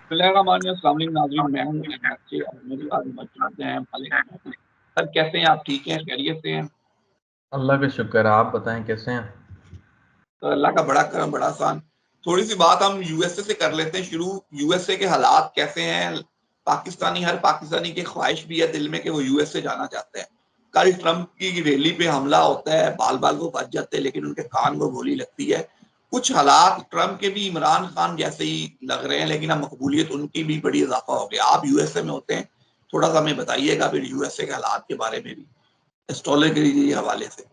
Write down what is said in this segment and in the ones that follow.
अस्सलाम नाज़रीन, मैं हूँ अहमद जी और मेरे साथ मौजूद हैं मालिक अहमद। सर कैसे हैं आप? ठीक हैं, खैरियत से हैं? अल्लाह का शुक्र है। आप बताएं कैसे हैं। तो अल्लाह का बड़ा करम, बड़ा आसान। थोड़ी सी बात हम यूएसए से कर लेते हैं शुरू। यूएसए के हालात कैसे हैं? हर पाकिस्तानी की ख्वाहिश भी है दिल में कि वो यूएसए जाना चाहते हैं। कल ट्रंप की रैली पे हमला होता है, बाल बाल वो बच जाते हैं, लेकिन उनके कान को गोली लगती है। कुछ हालात ट्रंप के भी इमरान खान जैसे ही लग रहे हैं, लेकिन अब मकबूलियत उनकी भी बड़ी इजाफा हो गया। आप यूएसए में होते हैं, थोड़ा सा हमें बताइएगा फिर यूएसए के हालात के बारे में भी, एस्ट्रोलॉजी के हवाले से।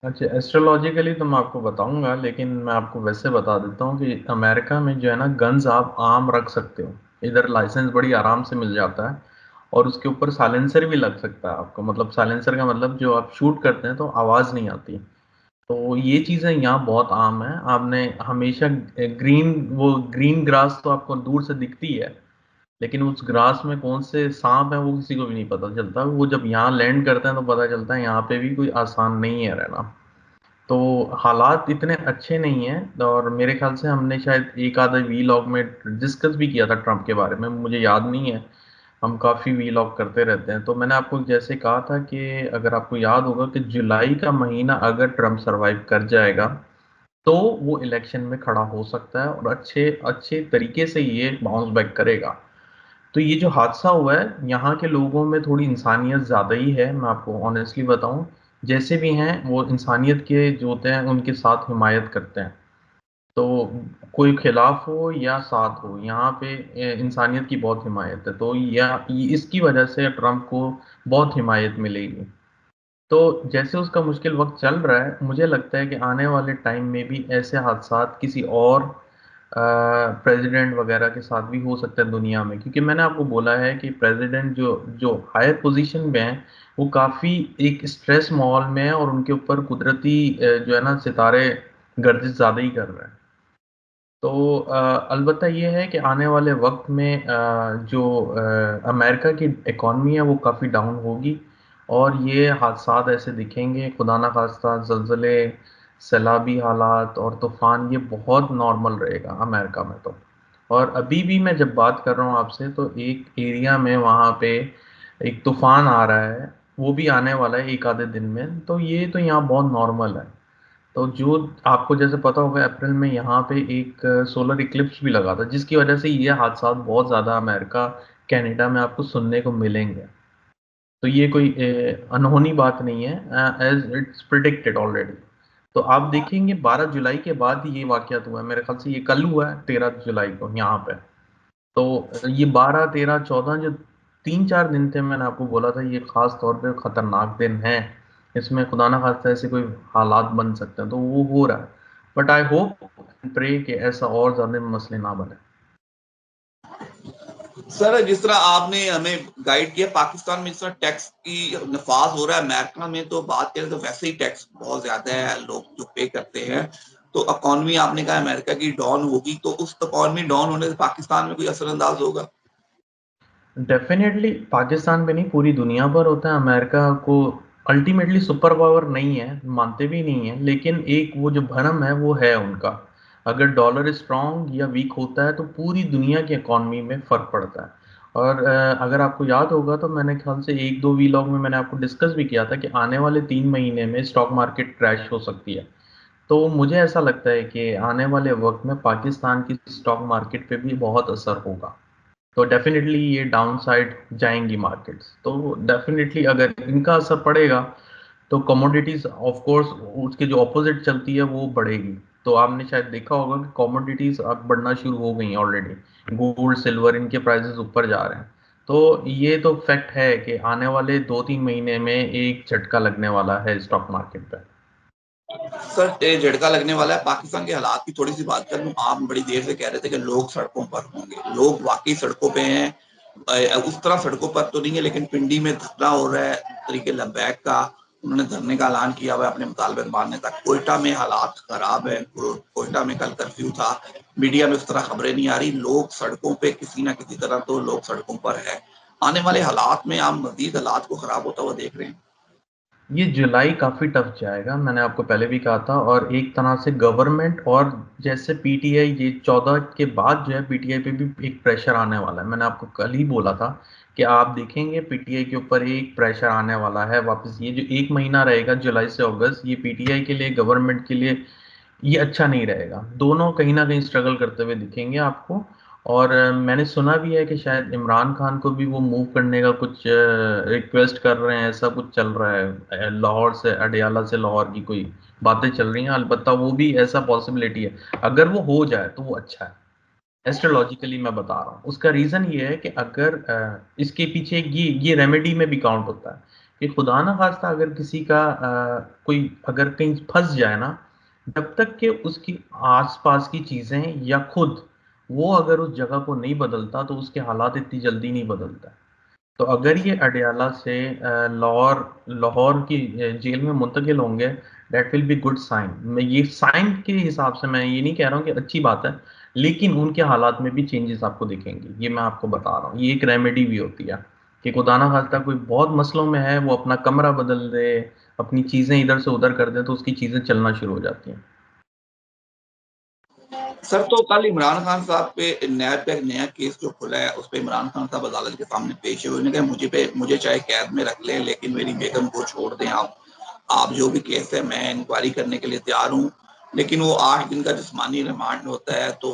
अच्छा, एस्ट्रोलॉजिकली तो मैं आपको बताऊंगा, लेकिन मैं आपको वैसे बता देता हूँ कि अमेरिका में जो है ना, गन्स आप आम रख सकते हो। इधर लाइसेंस बड़ी आराम से मिल जाता है, और उसके ऊपर साइलेंसर भी लग सकता है आपको। मतलब साइलेंसर का मतलब जो आप शूट करते हैं तो आवाज़ नहीं आती। तो ये चीज़ें यहाँ बहुत आम है। आपने हमेशा ग्रीन ग्रास तो आपको दूर से दिखती है, लेकिन उस ग्रास में कौन से सांप है वो किसी को भी नहीं पता चलता। वो जब यहाँ लैंड करते हैं तो पता चलता है यहाँ पे भी कोई आसान नहीं है रहना। तो हालात इतने अच्छे नहीं हैं, और मेरे ख्याल से हमने शायद एक आधा वीलॉग में डिस्कस भी किया था ट्रम्प के बारे में, मुझे याद नहीं है। हम काफ़ी वीलॉग करते रहते हैं। तो मैंने आपको जैसे कहा था कि अगर आपको याद होगा कि जुलाई का महीना अगर ट्रम्प सरवाइव कर जाएगा तो वो इलेक्शन में खड़ा हो सकता है, और अच्छे अच्छे तरीके से ये बाउंस बैक करेगा। तो ये जो हादसा हुआ है, यहाँ के लोगों में थोड़ी इंसानियत ज़्यादा ही है, मैं आपको ऑनेस्टली बताऊं। जैसे भी हैं वो इंसानियत के जो होते हैं उनके साथ हिमायत करते हैं। तो कोई खिलाफ हो या साथ हो, यहाँ पे इंसानियत की बहुत हिमायत है। तो इसकी वजह से ट्रम्प को बहुत हिमायत मिलेगी। तो जैसे उसका मुश्किल वक्त चल रहा है, मुझे लगता है कि आने वाले टाइम में भी ऐसे हादसा किसी और प्रेसिडेंट वगैरह के साथ भी हो सकता है दुनिया में। क्योंकि मैंने आपको बोला है कि प्रेसिडेंट जो जो हायर पोजीशन में है, वो काफ़ी एक स्ट्रेस माहौल में है, और उनके ऊपर कुदरती जो है ना सितारे गर्दिश ज़्यादा ही कर रहे हैं। तो अलबत्ता ये है कि आने वाले वक्त में जो अमेरिका की इकॉनमी है वो काफ़ी डाउन होगी, और ये हादसात ऐसे दिखेंगे, खुदा ना खास्ता ज़लज़ले, सैलाबी हालात और तूफ़ान, ये बहुत नॉर्मल रहेगा अमेरिका में। तो और अभी भी मैं जब बात कर रहा हूँ आपसे, तो एक एरिया में वहाँ पे एक तूफ़ान आ रहा है, वो भी आने वाला है एक आधे दिन में। तो ये तो यहाँ बहुत नॉर्मल है। तो जो आपको जैसे पता होगा, अप्रैल में यहाँ पे एक सोलर इक्लिप्स भी लगा था, जिसकी वजह से ये हादसा बहुत ज़्यादा अमेरिका कनाडा में आपको सुनने को मिलेंगे। तो ये कोई अनहोनी बात नहीं है, एज इट्स प्रिडिक्टेड ऑलरेडी। तो आप देखेंगे 12 जुलाई के बाद ही ये वाकया हुआ है। मेरे ख्याल से ये कल हुआ है 13 जुलाई को यहाँ पे। तो ये 12 13 14 जो 3 4 दिन थे, मैंने आपको बोला था ये खास तौर पे खतरनाक दिन है। इसमें खुदा ना खास्ता ऐसे कोई हालात बन सकते हैं, तो वो हो रहा है। But I hope and pray कि ऐसा और ज्यादा मसले ना बने। सर जिस तरह आपने हमें गाइड किया, पाकिस्तान में जिस तरह टैक्स की नफाज हो रहा है, अमेरिका में तो बात करें तो वैसे ही टैक्स बहुत ज्यादा है, लोग जो पे करते हैं। तो इकॉनमी आपने कहा अमेरिका की डाउन होगी, तो उस इकॉनमी डाउन होने से पाकिस्तान में कोई असरअंदाज होगा? डेफिनेटली पाकिस्तान पे नहीं, पूरी दुनिया पर होता है। अमेरिका को अल्टीमेटली सुपर पावर नहीं है, मानते भी नहीं है, लेकिन एक वो जो भरम है वो है उनका। अगर डॉलर स्ट्रांग या वीक होता है तो पूरी दुनिया की इकॉनमी में फर्क पड़ता है। और अगर आपको याद होगा तो मैंने ख्याल से एक दो वीलॉग में मैंने आपको डिस्कस भी किया था कि आने वाले 3 महीने में स्टॉक मार्केट क्रैश हो सकती है। तो मुझे ऐसा लगता है कि आने वाले वक्त में पाकिस्तान की स्टॉक मार्केट पे भी बहुत असर होगा। तो डेफिनेटली ये डाउन साइड जाएंगी मार्केट्स। तो डेफिनेटली अगर इनका असर पड़ेगा तो कमोडिटीज ऑफ कोर्स उसके जो ऑपोजिट चलती है वो बढ़ेगी। तो आपने शायद देखा होगा कि कमोडिटीज अब बढ़ना शुरू हो गई हैं ऑलरेडी। गोल्ड सिल्वर इनके प्राइसेस ऊपर जा रहे हैं। तो ये तो फैक्ट है कि आने वाले 2 3 महीने में एक झटका लगने वाला है स्टॉक मार्केट पे। सर ये झटका लगने वाला है। पाकिस्तान के हालात की थोड़ी सी बात कर लूं, आप बड़ी देर से कह रहे थे कि लोग सड़कों पर होंगे, लोग वाकई सड़कों पे हैं। उस तरह सड़कों पर तो नहीं है, लेकिन पिंडी में धरना हो रहा है तरीके लबैक का। उन्होंने धरने का ऐलान किया हुआ है अपने मुतालबे मानने तक। कोयटा में हालात खराब है, कोयटा में कल कर्फ्यू था। मीडिया में उस तरह खबरें नहीं आ रही, लोग सड़कों पे किसी ना किसी तरह तो लोग सड़कों पर है। आने वाले हालात में आप मजीद हालात को खराब होता हुआ देख रहे हैं? ये जुलाई काफ़ी टफ जाएगा, मैंने आपको पहले भी कहा था। और एक तरह से गवर्नमेंट और जैसे पीटीआई, ये 14 के बाद जो है पीटीआई पे भी एक प्रेशर आने वाला है। मैंने आपको कल ही बोला था कि आप देखेंगे पीटीआई के ऊपर एक प्रेशर आने वाला है वापस। ये जो एक महीना रहेगा जुलाई से अगस्त, ये पीटीआई के लिए, गवर्नमेंट के लिए ये अच्छा नहीं रहेगा। दोनों कहीं ना कहीं स्ट्रगल करते हुए दिखेंगे आपको। और मैंने सुना भी है कि शायद इमरान खान को भी वो मूव करने का कुछ रिक्वेस्ट कर रहे हैं, ऐसा कुछ चल रहा है। लाहौर से अडयाला से लाहौर की कोई बातें चल रही हैं। अलबत्ता वो भी ऐसा पॉसिबिलिटी है, अगर वो हो जाए तो वो अच्छा है। एस्ट्रोलॉजिकली मैं बता रहा हूँ। उसका रीजन ये है कि अगर इसके पीछे ये रेमेडी में भी काउंट होता है कि खुदा ना खास्ता अगर किसी का कोई अगर कहीं फंस जाए ना, जब तक कि उसकी आसपास की चीजें या खुद वो अगर उस जगह को नहीं बदलता तो उसके हालात इतनी जल्दी नहीं बदलता। तो अगर ये अडयाला से लाहौर लाहौर की जेल में मुंतकिल होंगे, that will be good sign. मैं ये साइन के हिसाब से मैं ये नहीं कह रहा हूँ कि अच्छी बात है, लेकिन उनके हालात में भी चेंजेस आपको दिखेंगे। ये मैं आपको बता रहा हूँ, ये एक रेमेडी भी होती है कि खुदा ना खास्ता कोई बहुत मसलों में है, वो अपना कमरा बदल दे, अपनी चीजें इधर से उधर कर दे, तो उसकी चीजें चलना शुरू हो जाती हैं। सर तो कल इमरान खान साहब पे नैब का एक नया केस जो खुला है, उस पे इमरान खान साहब अदालत के सामने पेश हुए। उन्होंने कहा मुझे चाहे कैद में रख लें, लेकिन मेरी बेगम को छोड़ दें आप जो भी केस है मैं इंक्वायरी करने के लिए तैयार हूँ। लेकिन वो 8 दिन का जिस्मानी रिमांड होता है। तो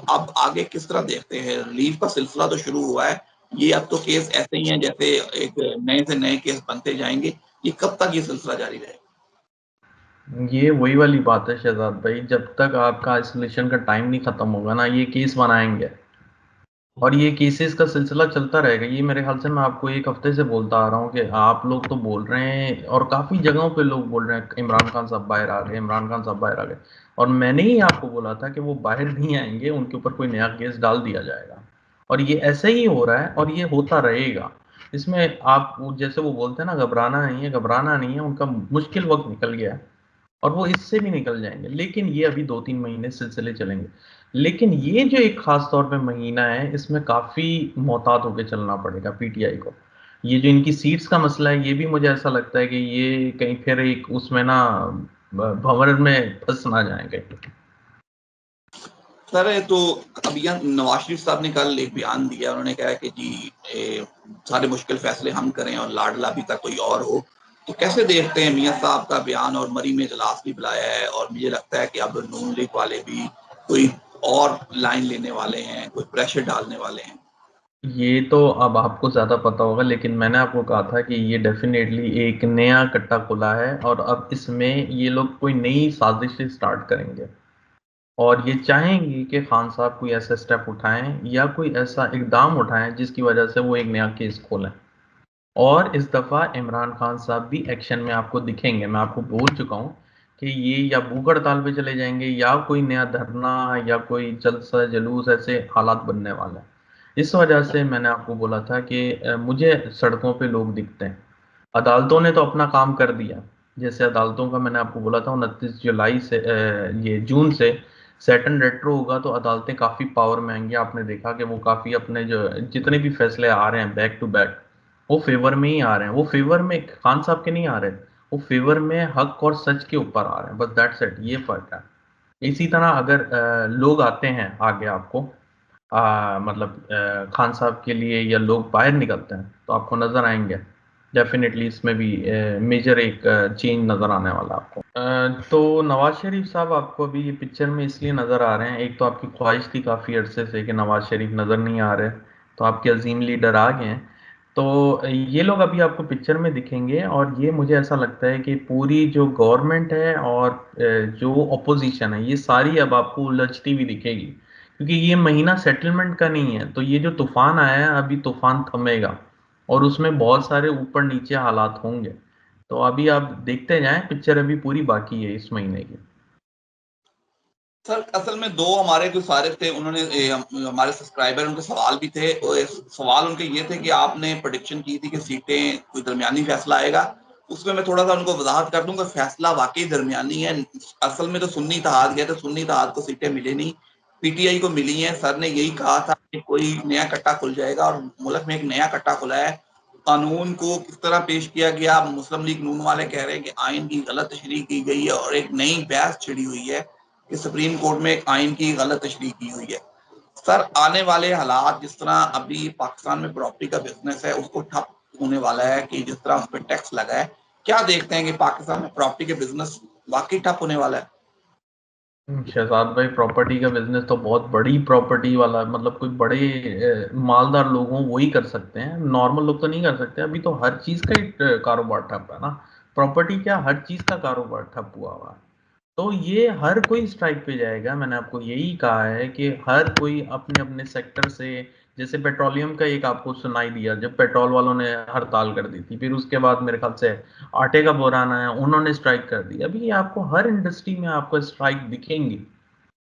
अब आगे किस तरह देखते हैं? रिलीफ का सिलसिला तो शुरू हुआ है, ये अब तो केस ऐसे ही हैं जैसे एक नए से नए केस बनते जाएंगे। ये कब तक ये सिलसिला जारी रहेगा? ये वही वाली बात है शहजाद भाई, जब तक आपका आइसोलेशन का टाइम नहीं खत्म होगा ना, ये केस बनाएंगे और ये केसेस का सिलसिला चलता रहेगा। ये मेरे ख्याल से मैं आपको एक हफ्ते से बोलता आ रहा हूँ कि आप लोग तो बोल रहे हैं और काफ़ी जगहों पे लोग बोल रहे हैं इमरान खान साहब बाहर आ गए, इमरान खान साहब बाहर आ गए। और मैंने ही आपको बोला था कि वो बाहर नहीं आएंगे, उनके ऊपर कोई नया केस डाल दिया जाएगा। और ये ऐसे ही हो रहा है और ये होता रहेगा। इसमें आप जैसे वो बोलते हैं ना, घबराना नहीं है, घबराना नहीं है। उनका मुश्किल वक्त निकल गया है और वो इससे भी निकल जाएंगे, लेकिन ये अभी 2-3 महीने सिलसिले चलेंगे। लेकिन ये जो एक खास तौर पे महीना है, इसमें काफी मोहतात होकर चलना पड़ेगा पीटीआई को। ये जो इनकी सीट्स का मसला है, ये भी मुझे ऐसा लगता है कि ये कहीं फिर एक उसमें ना भंवर में फंस ना जाए कहीं। सर तो अभी नवाज शरीफ साहब ने कल एक बयान दिया। उन्होंने कहा कि जी सारे मुश्किल फैसले हम करें और लाडला भी तक कोई और हो। तो कैसे देखते हैं मियां साहब का बयान? और मरी में इजलास भी बुलाया है और मुझे लगता है कि अब नून लीग वाले भी कोई और लाइन लेने वाले हैं, कोई प्रेशर डालने वाले हैं। ये तो अब आपको ज्यादा पता होगा, लेकिन मैंने आपको कहा था कि ये डेफिनेटली एक नया कट्टा खुला है और अब इसमें ये लोग कोई नई साजिश स्टार्ट करेंगे। और ये चाहेंगे कि खान साहब कोई ऐसा स्टेप उठाएं या कोई ऐसा इकदाम उठाएं जिसकी वजह से वो एक नया केस खोलें। और इस दफ़ा इमरान खान साहब भी एक्शन में आपको दिखेंगे। मैं आपको बोल चुका हूँ कि ये या भूख हड़ताल पे चले जाएंगे या कोई नया धरना या कोई जलसा जुलूस, ऐसे हालात बनने वाले हैं। इस वजह से मैंने आपको बोला था कि मुझे सड़कों पे लोग दिखते हैं। अदालतों ने तो अपना काम कर दिया। जैसे अदालतों का मैंने आपको बोला था 29 जुलाई से ये जून से सैटन रेट्रो होगा, तो अदालतें काफ़ी पावर में आएंगी। आपने देखा कि वो काफ़ी अपने जो जितने भी फैसले आ रहे हैं बैक टू बैक, वो फेवर में ही आ रहे हैं। वो फेवर में खान साहब के नहीं आ रहे, वो फेवर में हक और सच के ऊपर आ रहे हैं। बस दैट्स इट, ये फर्क है। इसी तरह अगर लोग आते हैं आगे आपको मतलब खान साहब के लिए या लोग बाहर निकलते हैं, तो आपको नजर आएंगे डेफिनेटली इसमें भी मेजर एक चेंज नजर आने वाला है आपको। तो नवाज शरीफ साहब आपको अभी ये पिक्चर में इसलिए नजर आ रहे हैं, एक तो आपकी ख्वाहिश थी काफी अरसे से कि नवाज शरीफ नजर नहीं आ रहे, तो आपके अजीम लीडर आ गए हैं। तो ये लोग अभी आपको पिक्चर में दिखेंगे और ये मुझे ऐसा लगता है कि पूरी जो गवर्नमेंट है और जो अपोजिशन है, ये सारी अब आपको उलझती हुई दिखेगी। क्योंकि ये महीना सेटलमेंट का नहीं है, तो ये जो तूफान आया है अभी तूफान थमेगा और उसमें बहुत सारे ऊपर नीचे हालात होंगे। तो अभी आप देखते जाएं, पिक्चर अभी पूरी बाकी है इस महीने की। सर असल में दो हमारे जो सारे थे, उन्होंने हमारे सब्सक्राइबर, उनके सवाल भी थे। और सवाल उनके ये थे कि आपने प्रेडिक्शन की थी कि सीटें कोई दरमियानी फैसला आएगा। उसमें मैं थोड़ा सा उनको वजाहत कर दूंगा, फैसला वाकई दरमियानी है। असल में तो सुन्नी इत्तेहाद गया था, सुन्नी इत्तेहाद को सीटें मिली नहीं, पीटीआई को मिली हैं। सर ने यही कहा था कि कोई नया कट्टा खुल जाएगा और मुल्क में एक नया कट्टा खुला है। कानून को किस तरह पेश किया गया। मुस्लिम लीग नून वाले कह रहे हैं कि आइन की गलत तशरीह की गई है और एक नई बहस छिड़ी हुई है कि सुप्रीम कोर्ट में एक आइन की गलत तशरीह की हुई है। सर, आने वाले हालात, जिस तरह अभी पाकिस्तान में प्रॉपर्टी का बिजनेस है उसको ठप होने वाला है कि जिस तरह उस पर टैक्स लगा है, क्या देखते हैं कि पाकिस्तान में प्रॉपर्टी के बिजनेस वाकई ठप होने वाला है? शहजाद भाई, प्रॉपर्टी का बिजनेस तो बहुत बड़ी प्रॉपर्टी वाला, मतलब कोई बड़े मालदार लोग हों वही कर सकते हैं, नॉर्मल लोग तो नहीं कर सकते। अभी तो हर चीज का ही कारोबार ठप है ना। प्रॉपर्टी क्या, हर चीज का कारोबार ठप हुआ है। तो ये हर कोई स्ट्राइक पे जाएगा। मैंने आपको यही कहा है कि हर कोई अपने अपने सेक्टर से, जैसे पेट्रोलियम का एक आपको सुनाई दिया जब पेट्रोल वालों ने हड़ताल कर दी थी, फिर उसके बाद मेरे ख्याल से आटे का बोराना है, उन्होंने स्ट्राइक कर दी। अभी ये आपको हर इंडस्ट्री में आपको स्ट्राइक दिखेंगी।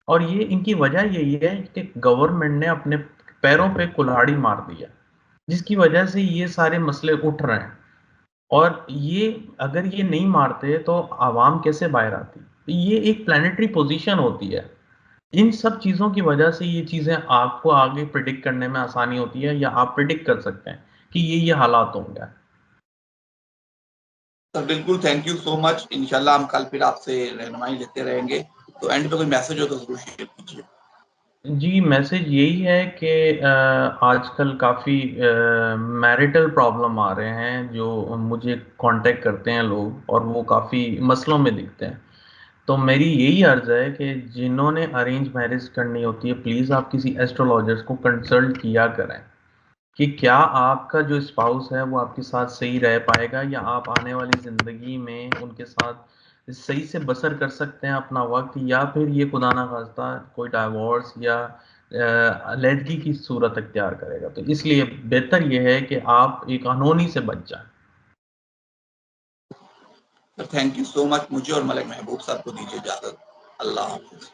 और ये इनकी वजह यही है कि गवर्नमेंट ने अपने पैरों पे कुल्हाड़ी मार दिया, जिसकी वजह से ये सारे मसले उठ रहे हैं। और ये अगर ये नहीं मारते तो आवाम कैसे बाहर आती। ये एक प्लानिटरी पोजीशन होती है। इन सब चीजों की वजह से ये चीजें आपको आगे प्रिडिक्ट करने में आसानी होती है, या आप प्रिडिक्ट कर सकते हैं कि ये हालात होंगे। सर बिल्कुल, थैंक यू सो मच। इंशाल्लाह हम कल फिर आपसे रहनुमाई लेते रहेंगे। तो एंड पे कोई मैसेज हो तो जरूर शेयर कीजिए। जी, मैसेज यही है कि आजकल काफ़ी मैरिटल प्रॉब्लम आ रहे हैं, जो मुझे कांटेक्ट करते हैं लोग, और वो काफ़ी मसलों में दिखते हैं। तो मेरी यही अर्ज़ है कि जिन्होंने अरेंज मैरिज करनी होती है, प्लीज़ आप किसी एस्ट्रोलॉजर्स को कंसल्ट किया करें कि क्या आपका जो स्पाउस है वो आपके साथ सही रह पाएगा, या आप आने वाली ज़िंदगी में उनके साथ सही से बसर कर सकते हैं अपना वक्त, या फिर ये खुदा ना खास्ता कोई डाइवोर्स या अलहदगी की सूरत अख्तियार करेगा। तो इसलिए बेहतर ये है कि आप एक अनहोनी से बच जाएं। Sir thank you so much. मुझे और मलिक महबूब साहब को दीजिए इजाजत। अल्लाह हाफिज।